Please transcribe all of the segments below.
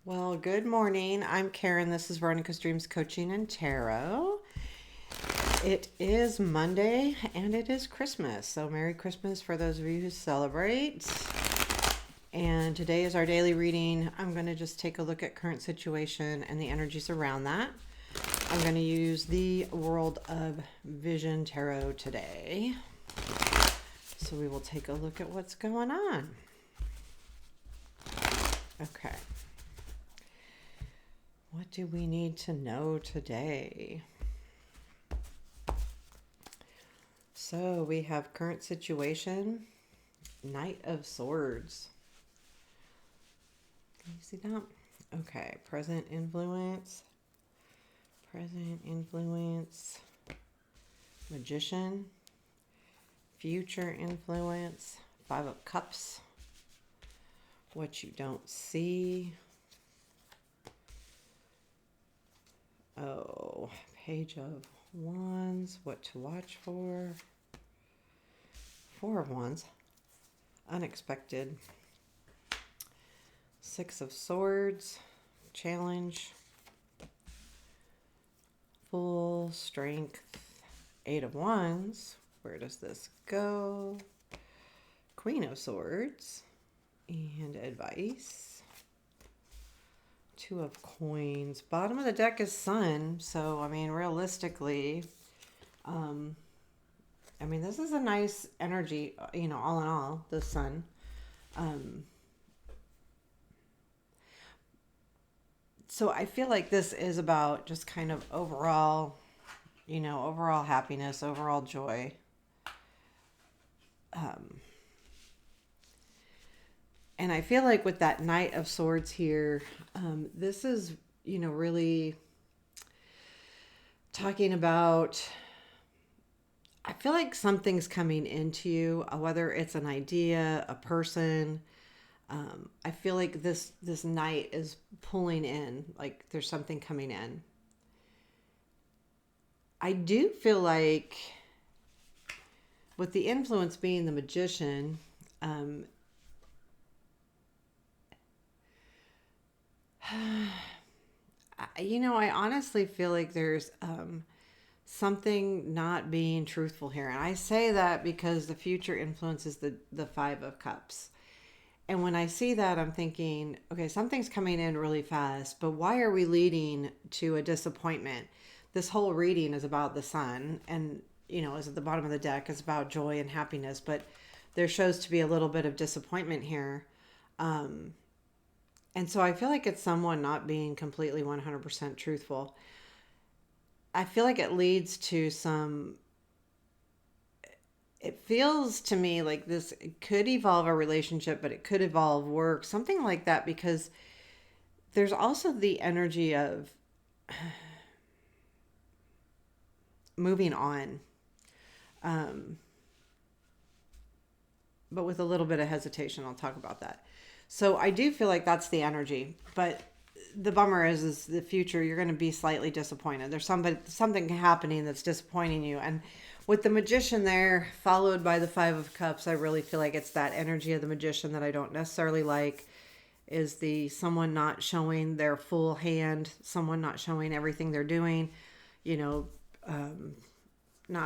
Well, good morning. I'm Karen. This is Veronica's Dreams Coaching and Tarot. It is Monday and it is Christmas. So, Merry Christmas for those of you who celebrate. And today is our daily reading. I'm going to just take a look at current situation and the energies around that. I'm going to use the World of Vision Tarot today. So, we will take a look at what's going on. Okay. What do we need to know today? So we have current situation, Knight of Swords. Can you see that? Okay, present influence, Magician, future influence, Five of Cups, what you don't see. Oh, Page of Wands, what to watch for. Four of Wands, unexpected. Six of Swords, challenge. Full strength. Eight of Wands, where does this go? Queen of Swords, and advice. Two of Coins. Bottom of the deck is Sun. So, I mean, realistically, this is a nice energy, all in all, the Sun. So I feel like this is about just kind of overall, overall happiness, overall joy. And I feel like with that Knight of Swords here, this is, really talking about, I feel like something's coming into you, whether it's an idea, a person. I feel like this Knight is pulling in, like there's something coming in. I do feel like with the influence being the Magician, I honestly feel like there's something not being truthful here. And I say that because the future influences the Five of Cups. And when I see that, I'm thinking, okay, something's coming in really fast, but why are we leading to a disappointment? This whole reading is about the Sun, and, is at the bottom of the deck, is about joy and happiness, but there shows to be a little bit of disappointment here. And so I feel like it's someone not being completely 100% truthful. I feel like it leads to it feels to me like this could evolve a relationship, but it could evolve work, something like that, because there's also the energy of moving on, but with a little bit of hesitation. I'll talk about that. So I do feel like that's the energy, but the bummer is the future. You're going to be slightly disappointed. There's something happening that's disappointing you. And with the Magician there, followed by the Five of Cups, I really feel like it's that energy of the Magician that I don't necessarily like. Is the someone not showing their full hand, someone not showing everything they're doing, not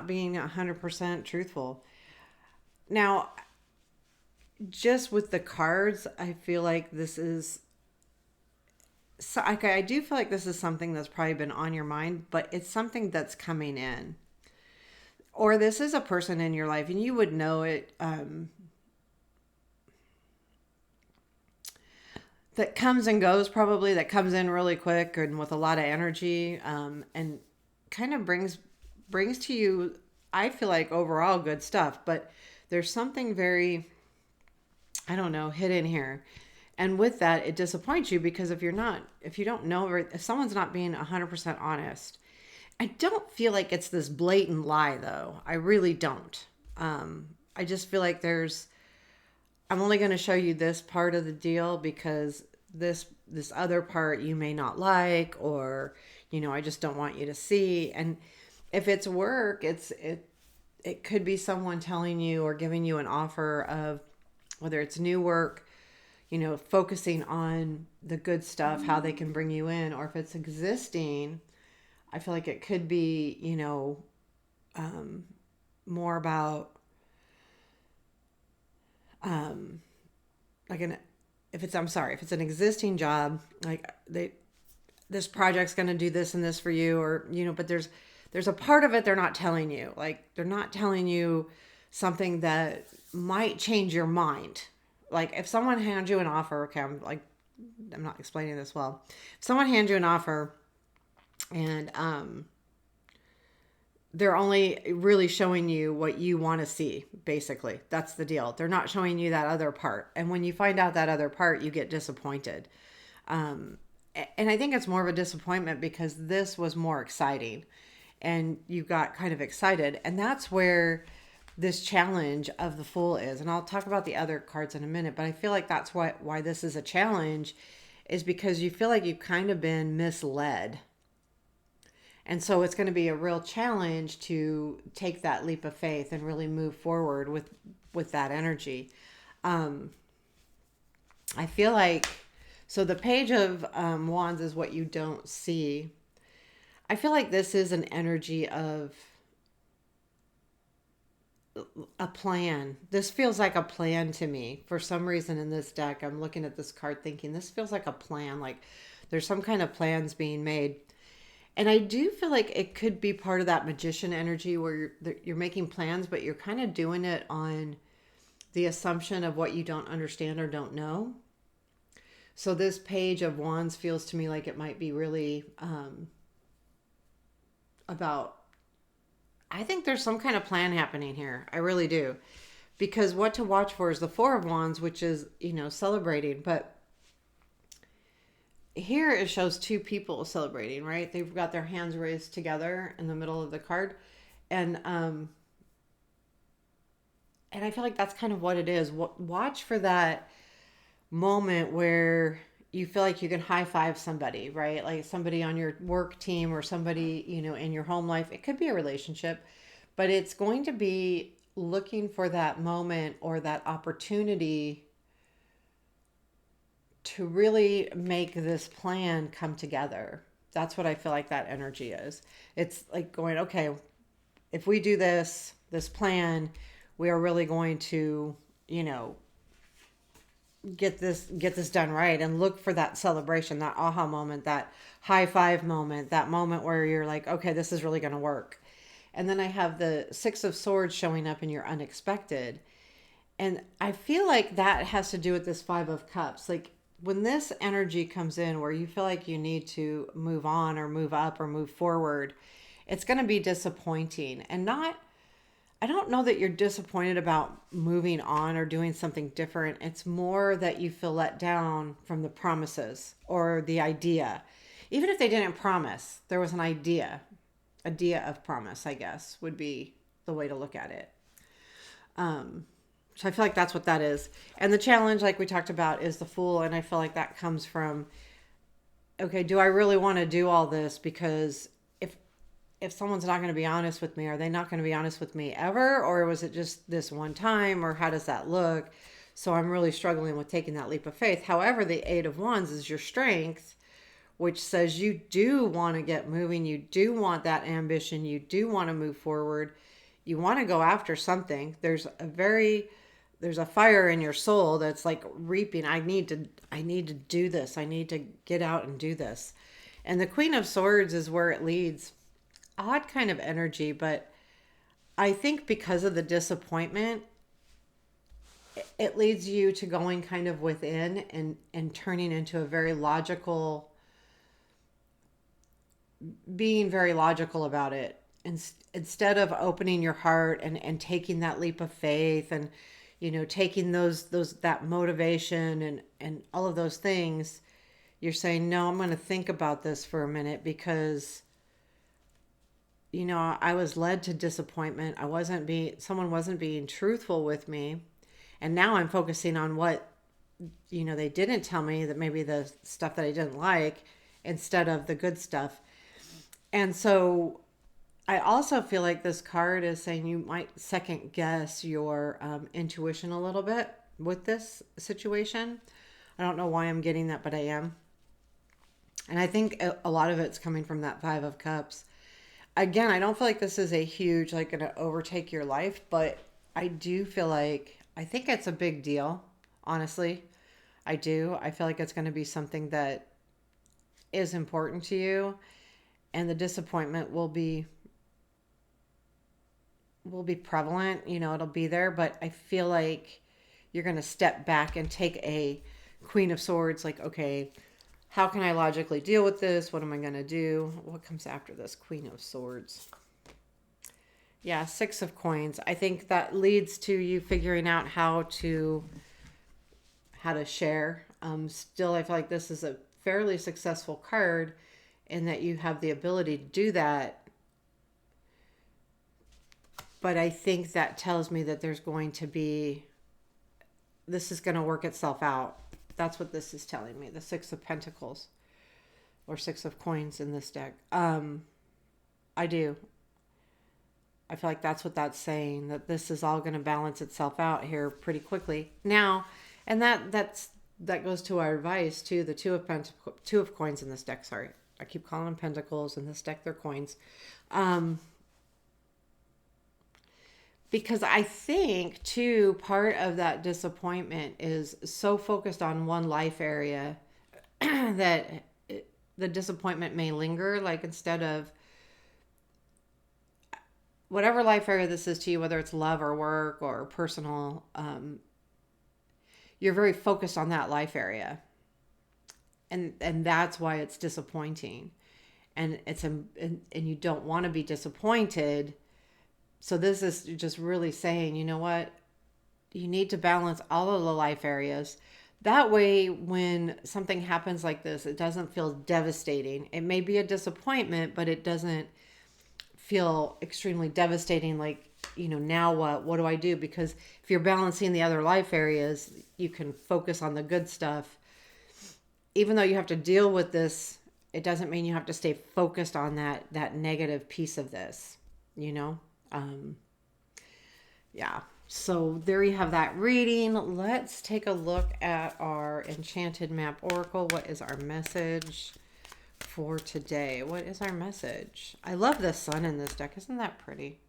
being 100% truthful. Now, just with the cards, I feel like this is, so I do feel like this is something that's probably been on your mind, but it's something that's coming in. Or this is a person in your life and you would know it, that comes and goes, probably, that comes in really quick and with a lot of energy, and kind of brings to you, I feel like, overall good stuff. But there's something very, I don't know, hidden here. And with that, it disappoints you because if you don't know, if someone's not being 100% honest, I don't feel like it's this blatant lie, though. I really don't. I just feel like I'm only going to show you this part of the deal because this other part you may not like, or, I just don't want you to see. And if it's work, it could be someone telling you or giving you an offer of, whether it's new work, focusing on the good stuff, how they can bring you in. Or if it's existing, I feel like it could be, more about, like an, if it's, I'm sorry, if it's an existing job, like this project's going to do this and this for you, or, but there's a part of it they're not telling you. Like, they're not telling you something that might change your mind. Like, if someone hands you an offer, okay, I'm not explaining this well. If someone hands you an offer and they're only really showing you what you want to see, basically. That's the deal. They're not showing you that other part. And when you find out that other part, you get disappointed. And I think it's more of a disappointment because this was more exciting and you got kind of excited. And that's where this challenge of the Fool is. And I'll talk about the other cards in a minute, but I feel like that's why this is a challenge, is because you feel like you've kind of been misled. And so it's going to be a real challenge to take that leap of faith and really move forward with that energy. I feel like, so the Page of Wands is what you don't see. I feel like this is an energy of a plan. This feels like a plan to me. For some reason in this deck, I'm looking at this card thinking this feels like a plan. Like there's some kind of plans being made. And I do feel like it could be part of that magician energy where you're making plans, but you're kind of doing it on the assumption of what you don't understand or don't know. So this Page of Wands feels to me like it might be really about, I think there's some kind of plan happening here. I really do. Because what to watch for is the Four of Wands, which is, celebrating. But here it shows two people celebrating, right? They've got their hands raised together in the middle of the card. And I feel like that's kind of what it is. Watch for that moment where you feel like you can high five somebody, right? Like somebody on your work team or somebody, in your home life. It could be a relationship, but it's going to be looking for that moment or that opportunity to really make this plan come together. That's what I feel like that energy is. It's like going, okay, if we do this plan, we are really going to, get this done right, and look for that celebration, that aha moment, that high five moment, that moment where you're like, okay, this is really going to work. And then I have the Six of Swords showing up in your unexpected. And I feel like that has to do with this Five of Cups. Like when this energy comes in where you feel like you need to move on or move up or move forward, it's going to be disappointing. And I don't know that you're disappointed about moving on or doing something different. It's more that you feel let down from the promises or the idea. Even if they didn't promise, there was an idea of promise, I guess, would be the way to look at it. So I feel like that's what that is. And the challenge, like we talked about, is the Fool. And I feel like that comes from, okay, do I really want to do all this? Because if someone's not going to be honest with me, are they not going to be honest with me ever? Or was it just this one time? Or how does that look? So I'm really struggling with taking that leap of faith. However, the Eight of Wands is your strength, which says you do want to get moving. You do want that ambition. You do want to move forward. You want to go after something. There's a fire in your soul that's like reaping. I need to do this. I need to get out and do this. And the Queen of Swords is where it leads. Odd kind of energy, but I think because of the disappointment, it leads you to going kind of within and turning into being very logical about it. And instead of opening your heart and taking that leap of faith and, taking that motivation and all of those things, you're saying, no, I'm going to think about this for a minute because I was led to disappointment. Someone wasn't being truthful with me. And now I'm focusing on what, they didn't tell me, that maybe the stuff that I didn't like instead of the good stuff. And so I also feel like this card is saying you might second guess your intuition a little bit with this situation. I don't know why I'm getting that, but I am. And I think a lot of it's coming from that Five of Cups. Again, I don't feel like this is a huge, like, going to overtake your life, but I do feel like, I think it's a big deal, honestly. I do. I feel like it's going to be something that is important to you, and the disappointment will be prevalent, it'll be there, but I feel like you're going to step back and take a Queen of Swords, like, okay, how can I logically deal with this? What am I going to do? What comes after this? Queen of Swords. Yeah, Six of Coins. I think that leads to you figuring out how to share. Still, I feel like this is a fairly successful card in that you have the ability to do that. But I think that tells me that this is going to work itself out. That's what this is telling me. The Six of Pentacles or Six of Coins in this deck. I do. I feel like that's what that's saying, that this is all going to balance itself out here pretty quickly. Now, and that goes to our advice too, the Two of Coins in this deck, sorry. I keep calling them pentacles. In this deck they're coins. Because I think too, part of that disappointment is so focused on one life area that the disappointment may linger, like instead of whatever life area this is to you, whether it's love or work or personal, you're very focused on that life area, and that's why it's disappointing, and and you don't want to be disappointed. So this is just really saying, you know what, you need to balance all of the life areas. That way, when something happens like this, it doesn't feel devastating. It may be a disappointment, but it doesn't feel extremely devastating, like, now what do I do? Because if you're balancing the other life areas, you can focus on the good stuff. Even though you have to deal with this, it doesn't mean you have to stay focused on that negative piece of this, yeah. So there you have that reading. Let's take a look at our Enchanted Map Oracle. What is our message for today? What is our message? I love the sun in this deck. Isn't that pretty?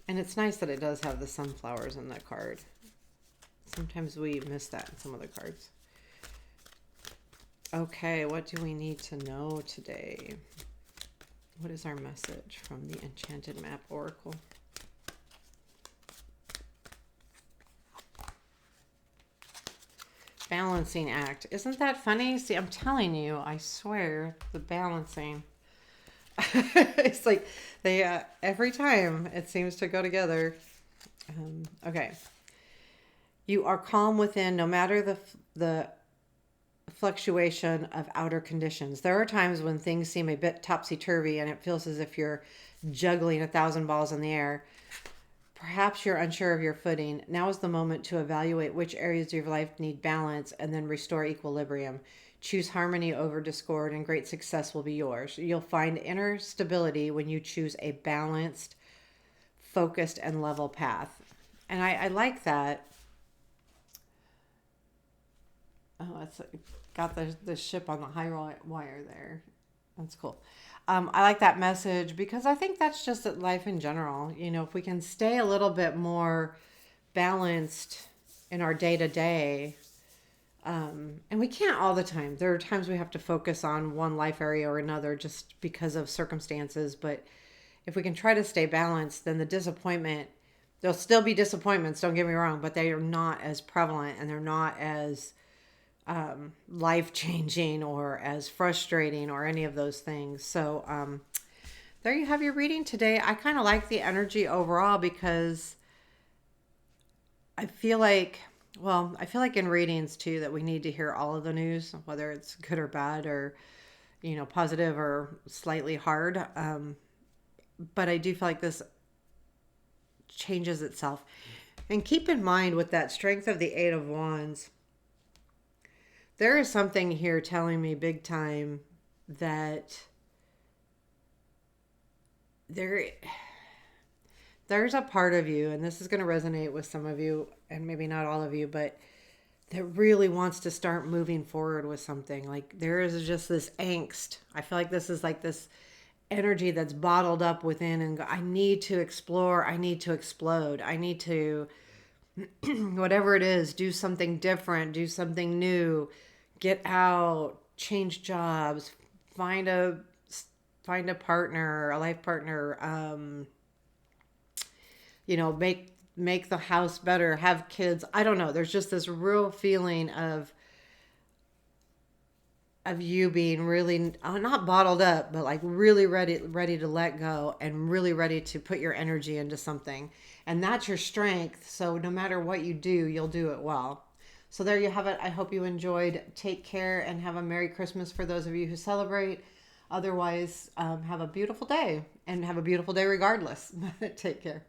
And it's nice that it does have the sunflowers in that card. Sometimes we miss that in some of the cards. Okay, what do we need to know today? What is our message from the Enchanted Map Oracle? Balancing act. Isn't that funny? See, I'm telling you, I swear, the balancing. It's like they, every time it seems to go together. Okay. You are calm within, no matter the fluctuation of outer conditions. There are times when things seem a bit topsy-turvy and it feels as if you're juggling 1,000 balls in the air. Perhaps you're unsure of your footing. Now is the moment to evaluate which areas of your life need balance and then restore equilibrium. Choose harmony over discord and great success will be yours. You'll find inner stability when you choose a balanced, focused, and level path. And I like that. Oh, it's got the ship on the high wire there. That's cool. I like that message because I think that's just life in general. If we can stay a little bit more balanced in our day to day, and we can't all the time. There are times we have to focus on one life area or another just because of circumstances. But if we can try to stay balanced, then there'll still be disappointments, don't get me wrong, but they are not as prevalent and they're not as life-changing or as frustrating or any of those things. So there you have your reading today. I kind of like the energy overall because I feel like in readings too that we need to hear all of the news, whether it's good or bad or positive or slightly hard. But I do feel like this changes itself. And keep in mind, with that strength of the Eight of Wands, there is something here telling me big time that there's a part of you, and this is going to resonate with some of you, and maybe not all of you, but that really wants to start moving forward with something. Like there is just this angst. I feel like this is like this energy that's bottled up within, and I need to explore, I need to explode, I need to, whatever it is, do something different, do something new, get out, change jobs, find a find a partner, a life partner, make the house better, have kids. I don't know. There's just this real feeling of you being really not bottled up, but like really ready to let go and really ready to put your energy into something. And that's your strength. So no matter what you do, you'll do it well. So there you have it. I hope you enjoyed. Take care and have a Merry Christmas for those of you who celebrate. Otherwise, have a beautiful day and have a beautiful day regardless. Take care.